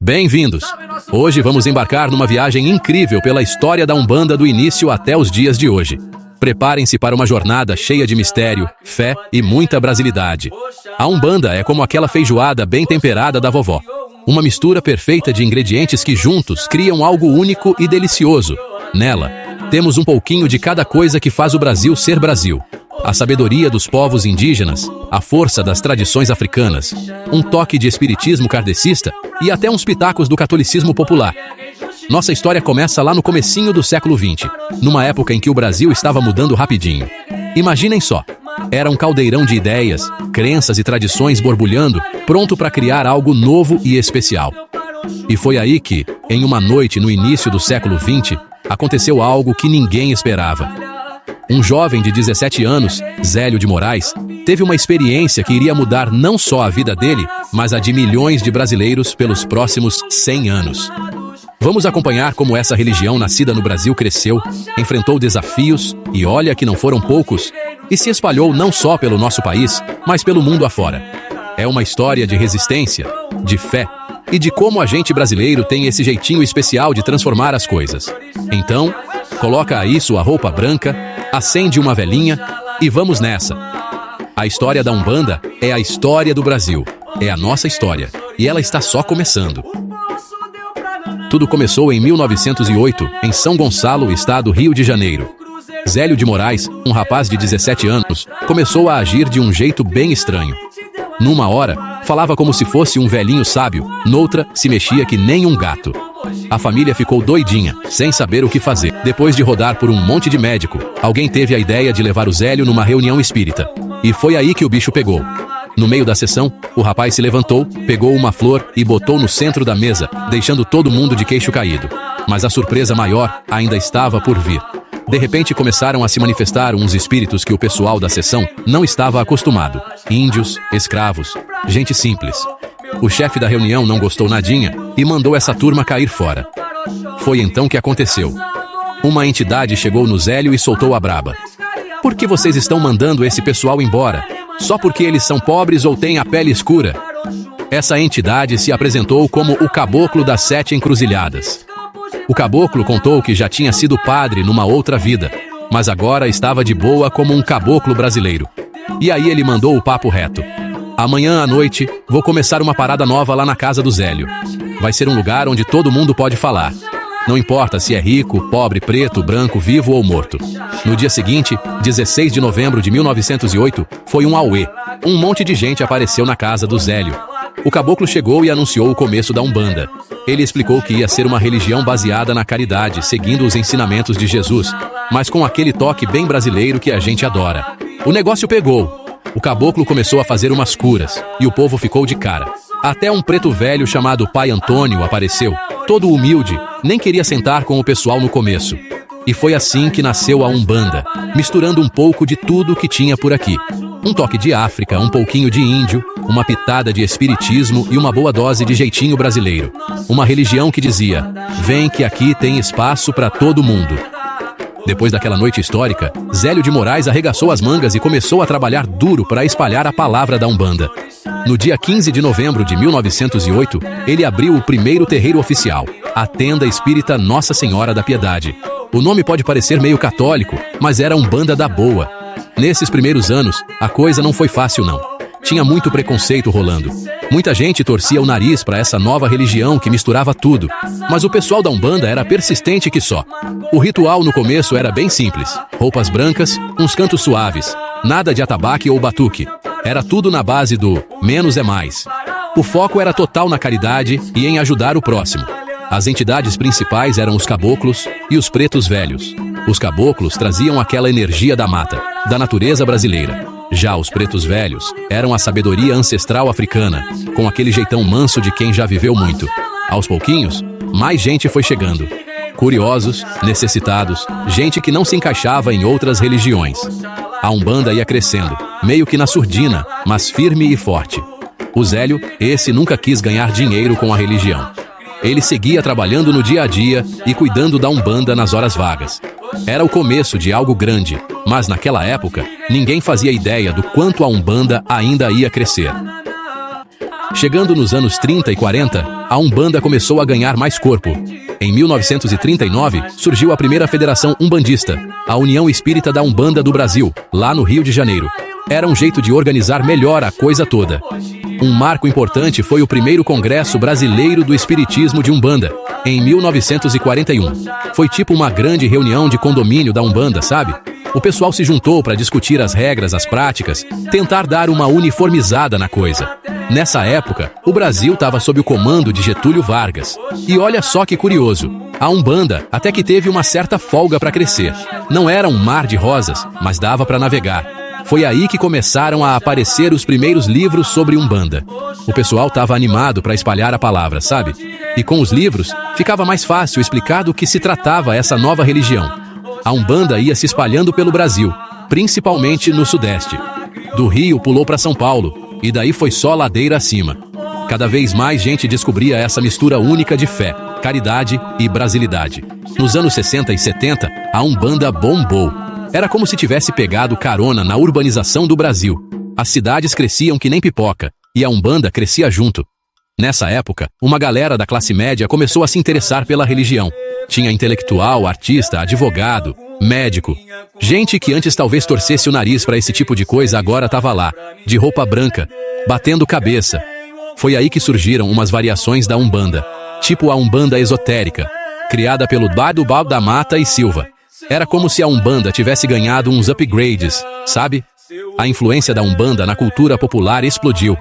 Bem-vindos! Hoje vamos embarcar numa viagem incrível pela história da Umbanda do início até os dias de hoje. Preparem-se para uma jornada cheia de mistério, fé e muita brasilidade. A Umbanda é como aquela feijoada bem temperada da vovó. Uma mistura perfeita de ingredientes que juntos criam algo único e delicioso. Nela, temos um pouquinho de cada coisa que faz o Brasil ser Brasil. A sabedoria dos povos indígenas, a força das tradições africanas, um toque de espiritismo kardecista e até uns pitacos do catolicismo popular. Nossa história começa lá no comecinho do século XX, numa época em que o Brasil estava mudando rapidinho. Imaginem só, era um caldeirão de ideias, crenças e tradições borbulhando, pronto para criar algo novo e especial. E foi aí que, em uma noite no início do século XX, aconteceu algo que ninguém esperava. Um jovem de 17 anos, Zélio de Moraes, teve uma experiência que iria mudar não só a vida dele, mas a de milhões de brasileiros pelos próximos 100 anos. Vamos acompanhar como essa religião nascida no Brasil cresceu, enfrentou desafios, e olha que não foram poucos, e se espalhou não só pelo nosso país, mas pelo mundo afora. É uma história de resistência, de fé, e de como a gente brasileiro tem esse jeitinho especial de transformar as coisas. Então, coloca aí sua roupa branca, acende uma velinha e vamos nessa. A história da Umbanda é a história do Brasil, é a nossa história, e ela está só começando. Tudo começou em 1908, em São Gonçalo, estado Rio de Janeiro. Zélio de Moraes, um rapaz de 17 anos, começou a agir de um jeito bem estranho. Numa hora, falava como se fosse um velhinho sábio, noutra, se mexia que nem um gato. A família ficou doidinha, sem saber o que fazer. Depois de rodar por um monte de médico, alguém teve a ideia de levar o Zélio numa reunião espírita. E foi aí que o bicho pegou. No meio da sessão, o rapaz se levantou, pegou uma flor e botou no centro da mesa, deixando todo mundo de queixo caído. Mas a surpresa maior ainda estava por vir. De repente começaram a se manifestar uns espíritos que o pessoal da sessão não estava acostumado. Índios, escravos, gente simples. O chefe da reunião não gostou nadinha e mandou essa turma cair fora. Foi então que aconteceu. Uma entidade chegou no Zélio e soltou a braba. Por que vocês estão mandando esse pessoal embora? Só porque eles são pobres ou têm a pele escura? Essa entidade se apresentou como o Caboclo das 7 Encruzilhadas. O caboclo contou que já tinha sido padre numa outra vida, mas agora estava de boa como um caboclo brasileiro. E aí ele mandou o papo reto. Amanhã à noite, vou começar uma parada nova lá na casa do Zélio. Vai ser um lugar onde todo mundo pode falar. Não importa se é rico, pobre, preto, branco, vivo ou morto. No dia seguinte, 16 de novembro de 1908, foi um auê. Um monte de gente apareceu na casa do Zélio. O caboclo chegou e anunciou o começo da Umbanda. Ele explicou que ia ser uma religião baseada na caridade, seguindo os ensinamentos de Jesus, mas com aquele toque bem brasileiro que a gente adora. O negócio pegou. O caboclo começou a fazer umas curas, e o povo ficou de cara. Até um preto velho chamado Pai Antônio apareceu, todo humilde, nem queria sentar com o pessoal no começo. E foi assim que nasceu a Umbanda, misturando um pouco de tudo que tinha por aqui. Um toque de África, um pouquinho de índio, uma pitada de espiritismo e uma boa dose de jeitinho brasileiro. Uma religião que dizia, vem que aqui tem espaço para todo mundo. Depois daquela noite histórica, Zélio de Moraes arregaçou as mangas e começou a trabalhar duro para espalhar a palavra da Umbanda. No dia 15 de novembro de 1908, ele abriu o primeiro terreiro oficial, a Tenda Espírita Nossa Senhora da Piedade. O nome pode parecer meio católico, mas era Umbanda da boa. Nesses primeiros anos, a coisa não foi fácil não. Tinha muito preconceito rolando. Muita gente torcia o nariz para essa nova religião que misturava tudo. Mas o pessoal da Umbanda era persistente que só. O ritual no começo era bem simples. Roupas brancas, uns cantos suaves. Nada de atabaque ou batuque. Era tudo na base do menos é mais. O foco era total na caridade e em ajudar o próximo. As entidades principais eram os caboclos e os pretos velhos. Os caboclos traziam aquela energia da mata, da natureza brasileira. Já os pretos velhos eram a sabedoria ancestral africana, com aquele jeitão manso de quem já viveu muito. Aos pouquinhos, mais gente foi chegando. Curiosos, necessitados, gente que não se encaixava em outras religiões. A Umbanda ia crescendo, meio que na surdina, mas firme e forte. O Zélio, esse nunca quis ganhar dinheiro com a religião. Ele seguia trabalhando no dia a dia e cuidando da Umbanda nas horas vagas. Era o começo de algo grande, mas naquela época, ninguém fazia ideia do quanto a Umbanda ainda ia crescer. Chegando nos anos 30 e 40, a Umbanda começou a ganhar mais corpo. Em 1939, surgiu a primeira Federação Umbandista, a União Espírita da Umbanda do Brasil, lá no Rio de Janeiro. Era um jeito de organizar melhor a coisa toda. Um marco importante foi o primeiro Congresso Brasileiro do Espiritismo de Umbanda, em 1941. Foi tipo uma grande reunião de condomínio da Umbanda, sabe? O pessoal se juntou para discutir as regras, as práticas, tentar dar uma uniformizada na coisa. Nessa época, o Brasil estava sob o comando de Getúlio Vargas. E olha só que curioso, a Umbanda até que teve uma certa folga para crescer. Não era um mar de rosas, mas dava para navegar. Foi aí que começaram a aparecer os primeiros livros sobre Umbanda. O pessoal estava animado para espalhar a palavra, sabe? E com os livros, ficava mais fácil explicar do que se tratava essa nova religião. A Umbanda ia se espalhando pelo Brasil, principalmente no Sudeste. Do Rio pulou para São Paulo, e daí foi só ladeira acima. Cada vez mais gente descobria essa mistura única de fé, caridade e brasilidade. Nos anos 60 e 70, a Umbanda bombou. Era como se tivesse pegado carona na urbanização do Brasil. As cidades cresciam que nem pipoca, e a Umbanda crescia junto. Nessa época, uma galera da classe média começou a se interessar pela religião. Tinha intelectual, artista, advogado, médico. Gente que antes talvez torcesse o nariz para esse tipo de coisa agora estava lá, de roupa branca, batendo cabeça. Foi aí que surgiram umas variações da Umbanda, tipo a Umbanda esotérica, criada pelo Bado Bal da Mata e Silva. Era como se a Umbanda tivesse ganhado uns upgrades, sabe? A influência da Umbanda na cultura popular explodiu.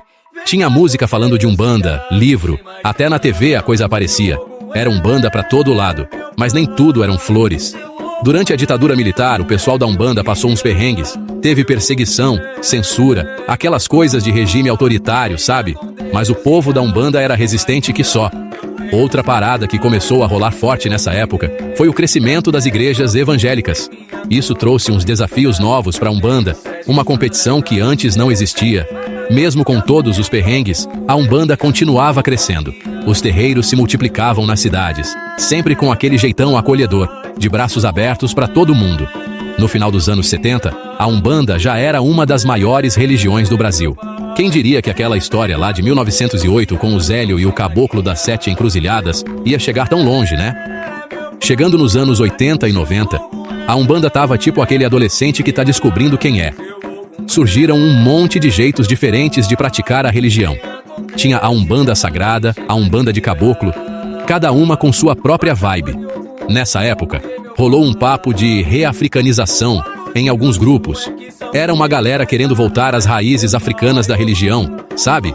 Tinha música falando de Umbanda, livro, até na TV a coisa aparecia. Era Umbanda pra todo lado, mas nem tudo eram flores. Durante a ditadura militar, o pessoal da Umbanda passou uns perrengues. Teve perseguição, censura, aquelas coisas de regime autoritário, sabe? Mas o povo da Umbanda era resistente que só. Outra parada que começou a rolar forte nessa época foi o crescimento das igrejas evangélicas. Isso trouxe uns desafios novos para a Umbanda, uma competição que antes não existia. Mesmo com todos os perrengues, a Umbanda continuava crescendo. Os terreiros se multiplicavam nas cidades, sempre com aquele jeitão acolhedor, de braços abertos para todo mundo. No final dos anos 70, a Umbanda já era uma das maiores religiões do Brasil. Quem diria que aquela história lá de 1908 com o Zélio e o Caboclo das Sete Encruzilhadas ia chegar tão longe, né? Chegando nos anos 80 e 90, a Umbanda tava tipo aquele adolescente que tá descobrindo quem é. Surgiram um monte de jeitos diferentes de praticar a religião. Tinha a Umbanda sagrada, a Umbanda de caboclo, cada uma com sua própria vibe. Nessa época, rolou um papo de reafricanização em alguns grupos. Era uma galera querendo voltar às raízes africanas da religião, sabe?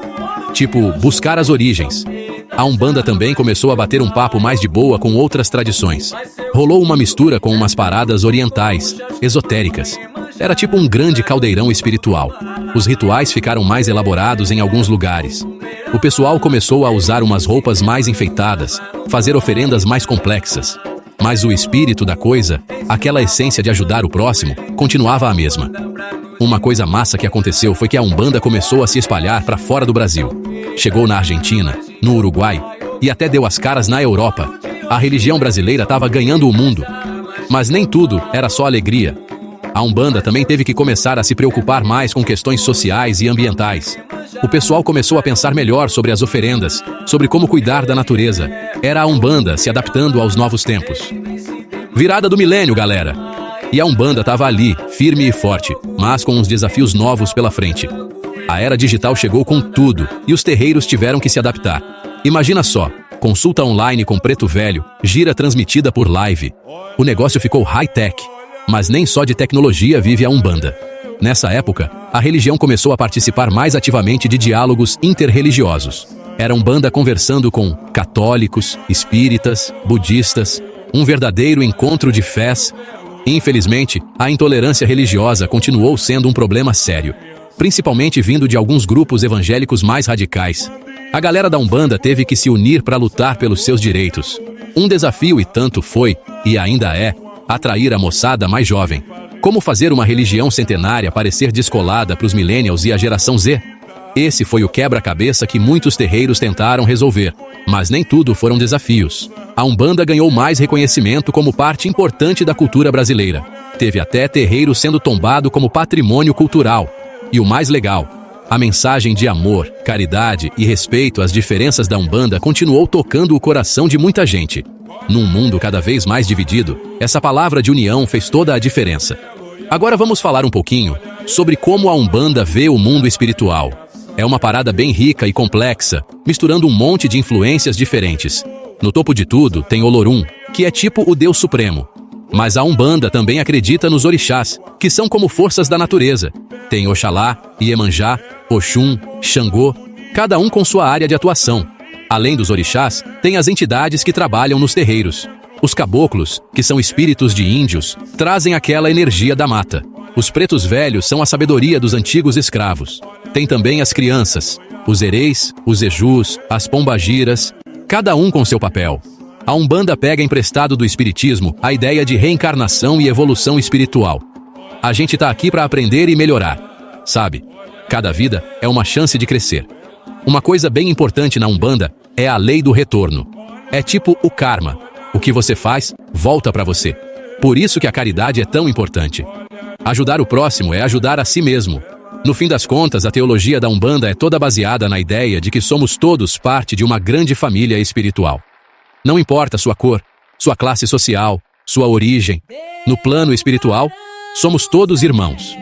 Tipo, buscar as origens. A Umbanda também começou a bater um papo mais de boa com outras tradições. Rolou uma mistura com umas paradas orientais, esotéricas. Era tipo um grande caldeirão espiritual. Os rituais ficaram mais elaborados em alguns lugares. O pessoal começou a usar umas roupas mais enfeitadas, fazer oferendas mais complexas. Mas o espírito da coisa, aquela essência de ajudar o próximo, continuava a mesma. Uma coisa massa que aconteceu foi que a Umbanda começou a se espalhar para fora do Brasil. Chegou na Argentina, no Uruguai e até deu as caras na Europa. A religião brasileira estava ganhando o mundo. Mas nem tudo era só alegria. A Umbanda também teve que começar a se preocupar mais com questões sociais e ambientais. O pessoal começou a pensar melhor sobre as oferendas, sobre como cuidar da natureza. Era a Umbanda se adaptando aos novos tempos. Virada do milênio, galera! E a Umbanda estava ali, firme e forte, mas com uns desafios novos pela frente. A era digital chegou com tudo e os terreiros tiveram que se adaptar. Imagina só, consulta online com preto velho, gira transmitida por live. O negócio ficou high-tech. Mas nem só de tecnologia vive a Umbanda. Nessa época, a religião começou a participar mais ativamente de diálogos interreligiosos. Era a Umbanda conversando com católicos, espíritas, budistas, um verdadeiro encontro de fés. Infelizmente, a intolerância religiosa continuou sendo um problema sério, principalmente vindo de alguns grupos evangélicos mais radicais. A galera da Umbanda teve que se unir para lutar pelos seus direitos. Um desafio e tanto foi, e ainda é, atrair a moçada mais jovem. Como fazer uma religião centenária parecer descolada para os millennials e a geração Z? Esse foi o quebra-cabeça que muitos terreiros tentaram resolver, mas nem tudo foram desafios. A Umbanda ganhou mais reconhecimento como parte importante da cultura brasileira. Teve até terreiro sendo tombado como patrimônio cultural. E o mais legal, A mensagem de amor, caridade e respeito às diferenças da Umbanda continuou tocando o coração de muita gente. Num mundo cada vez mais dividido, essa palavra de união fez toda a diferença. Agora vamos falar um pouquinho sobre como a Umbanda vê o mundo espiritual. É uma parada bem rica e complexa, misturando um monte de influências diferentes. No topo de tudo tem Olorum, que é tipo o Deus Supremo. Mas a Umbanda também acredita nos orixás, que são como forças da natureza. Tem Oxalá, Iemanjá, Oxum, Xangô, cada um com sua área de atuação. Além dos orixás, tem as entidades que trabalham nos terreiros. Os caboclos, que são espíritos de índios, trazem aquela energia da mata. Os pretos velhos são a sabedoria dos antigos escravos. Tem também as crianças, os ereis, os ejus, as pombagiras, cada um com seu papel. A Umbanda pega emprestado do espiritismo a ideia de reencarnação e evolução espiritual. A gente tá aqui para aprender e melhorar, sabe? Cada vida é uma chance de crescer. Uma coisa bem importante na Umbanda é a lei do retorno. É tipo o karma. O que você faz, volta para você. Por isso que a caridade é tão importante. Ajudar o próximo é ajudar a si mesmo. No fim das contas, a teologia da Umbanda é toda baseada na ideia de que somos todos parte de uma grande família espiritual. Não importa sua cor, sua classe social, sua origem. No plano espiritual, somos todos irmãos.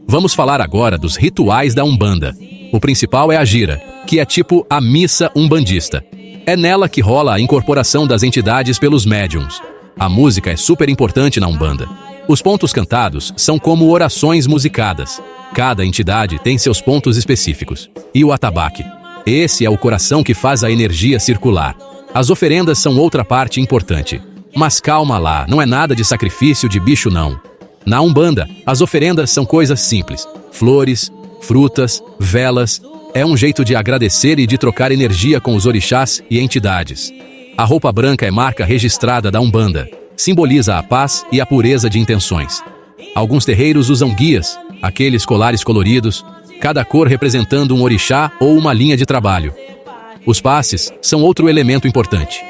Vamos falar agora dos rituais da Umbanda. O principal é a gira, que é tipo a missa umbandista. É nela que rola a incorporação das entidades pelos médiums. A música é super importante na Umbanda. Os pontos cantados são como orações musicadas. Cada entidade tem seus pontos específicos. E o atabaque? Esse é o coração que faz a energia circular. As oferendas são outra parte importante. Mas calma lá, não é nada de sacrifício de bicho não. Na Umbanda, as oferendas são coisas simples. Flores, frutas, velas. É um jeito de agradecer e de trocar energia com os orixás e entidades. A roupa branca é marca registrada da Umbanda. Simboliza a paz e a pureza de intenções. Alguns terreiros usam guias, aqueles colares coloridos, cada cor representando um orixá ou uma linha de trabalho. Os passes são outro elemento importante.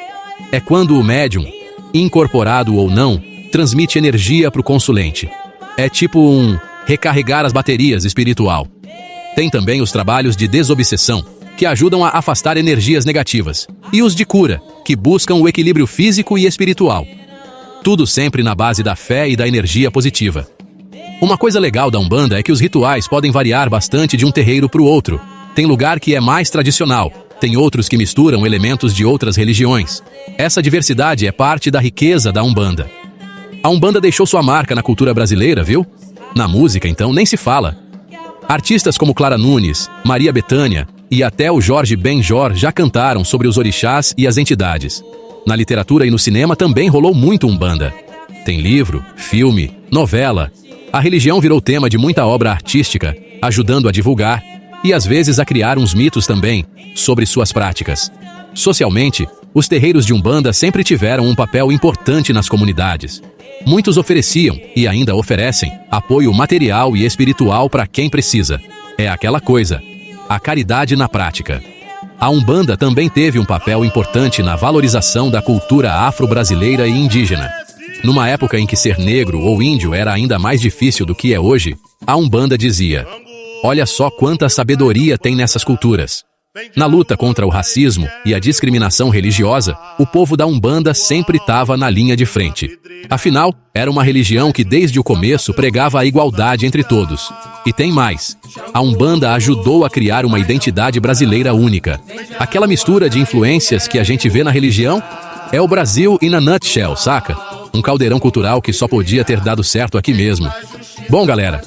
É quando o médium, incorporado ou não, transmite energia para o consulente. É tipo um recarregar as baterias espiritual. Tem também os trabalhos de desobsessão, que ajudam a afastar energias negativas. E os de cura, que buscam o equilíbrio físico e espiritual. Tudo sempre na base da fé e da energia positiva. Uma coisa legal da Umbanda é que os rituais podem variar bastante de um terreiro para o outro. Tem lugar que é mais tradicional, tem outros que misturam elementos de outras religiões. Essa diversidade é parte da riqueza da Umbanda. A Umbanda deixou sua marca na cultura brasileira, viu? Na música, então, nem se fala. Artistas como Clara Nunes, Maria Bethânia e até o Jorge Benjor já cantaram sobre os orixás e as entidades. Na literatura e no cinema também rolou muito Umbanda. Tem livro, filme, novela. A religião virou tema de muita obra artística, ajudando a divulgar e às vezes a criar uns mitos também sobre suas práticas. Socialmente, os terreiros de Umbanda sempre tiveram um papel importante nas comunidades. Muitos ofereciam, e ainda oferecem, apoio material e espiritual para quem precisa. É aquela coisa, a caridade na prática. A Umbanda também teve um papel importante na valorização da cultura afro-brasileira e indígena. Numa época em que ser negro ou índio era ainda mais difícil do que é hoje, a Umbanda dizia: olha só quanta sabedoria tem nessas culturas. Na luta contra o racismo e a discriminação religiosa, o povo da Umbanda sempre estava na linha de frente. Afinal, era uma religião que desde o começo pregava a igualdade entre todos. E tem mais. A Umbanda ajudou a criar uma identidade brasileira única. Aquela mistura de influências que a gente vê na religião é o Brasil in a nutshell, saca? Um caldeirão cultural que só podia ter dado certo aqui mesmo. Bom, galera,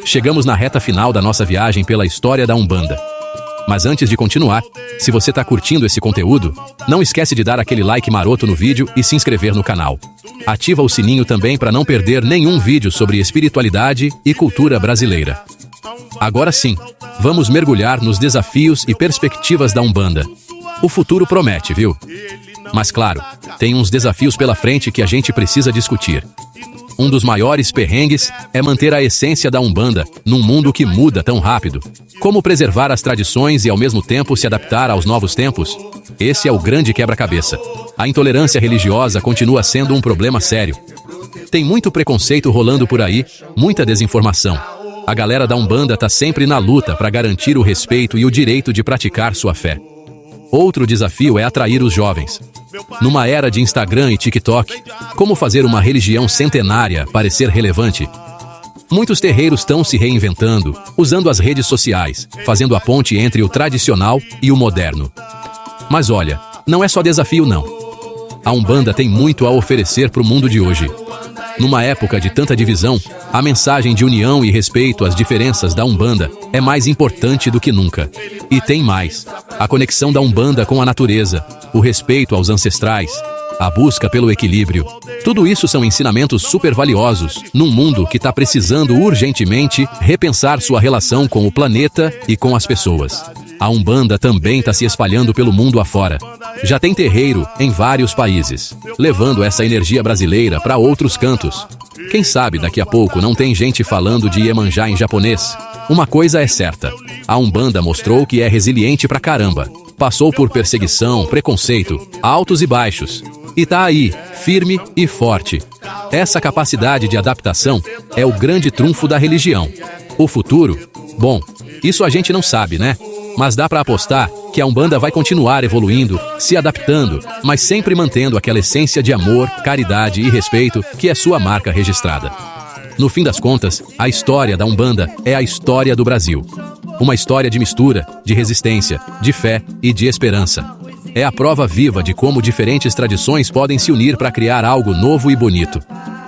chegamos na reta final da nossa viagem pela história da Umbanda. Mas antes de continuar, se você está curtindo esse conteúdo, não esquece de dar aquele like maroto no vídeo e se inscrever no canal. Ativa o sininho também para não perder nenhum vídeo sobre espiritualidade e cultura brasileira. Agora sim, vamos mergulhar nos desafios e perspectivas da Umbanda. O futuro promete, viu? Mas claro, tem uns desafios pela frente que a gente precisa discutir. Um dos maiores perrengues é manter a essência da Umbanda num mundo que muda tão rápido. Como preservar as tradições e ao mesmo tempo se adaptar aos novos tempos? Esse é o grande quebra-cabeça. A intolerância religiosa continua sendo um problema sério. Tem muito preconceito rolando por aí, muita desinformação. A galera da Umbanda tá sempre na luta para garantir o respeito e o direito de praticar sua fé. Outro desafio é atrair os jovens. Numa era de Instagram e TikTok, como fazer uma religião centenária parecer relevante? Muitos terreiros estão se reinventando, usando as redes sociais, fazendo a ponte entre o tradicional e o moderno. Mas olha, não é só desafio não. A Umbanda tem muito a oferecer para o mundo de hoje. Numa época de tanta divisão, a mensagem de união e respeito às diferenças da Umbanda é mais importante do que nunca. E tem mais: a conexão da Umbanda com a natureza, o respeito aos ancestrais, a busca pelo equilíbrio. Tudo isso são ensinamentos super valiosos num mundo que está precisando urgentemente repensar sua relação com o planeta e com as pessoas. A Umbanda também está se espalhando pelo mundo afora. Já tem terreiro em vários países, levando essa energia brasileira para outros cantos. Quem sabe daqui a pouco não tem gente falando de Iemanjá em japonês? Uma coisa é certa: a Umbanda mostrou que é resiliente pra caramba. Passou por perseguição, preconceito, altos e baixos. E tá aí, firme e forte. Essa capacidade de adaptação é o grande trunfo da religião. O futuro? Bom, isso a gente não sabe, né? Mas dá pra apostar que a Umbanda vai continuar evoluindo, se adaptando, mas sempre mantendo aquela essência de amor, caridade e respeito que é sua marca registrada. No fim das contas, a história da Umbanda é a história do Brasil. Uma história de mistura, de resistência, de fé e de esperança. É a prova viva de como diferentes tradições podem se unir para criar algo novo e bonito.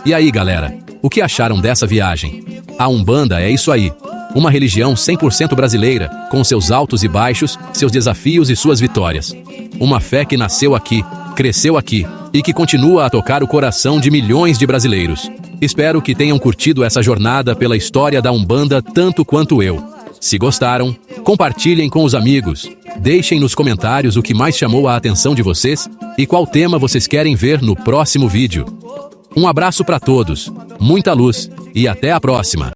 E aí, galera, o que acharam dessa viagem? A Umbanda é isso aí. Uma religião 100% brasileira, com seus altos e baixos, seus desafios e suas vitórias. Uma fé que nasceu aqui, cresceu aqui e que continua a tocar o coração de milhões de brasileiros. Espero que tenham curtido essa jornada pela história da Umbanda tanto quanto eu. Se gostaram, compartilhem com os amigos. Deixem nos comentários o que mais chamou a atenção de vocês e qual tema vocês querem ver no próximo vídeo. Um abraço para todos, muita luz e até a próxima!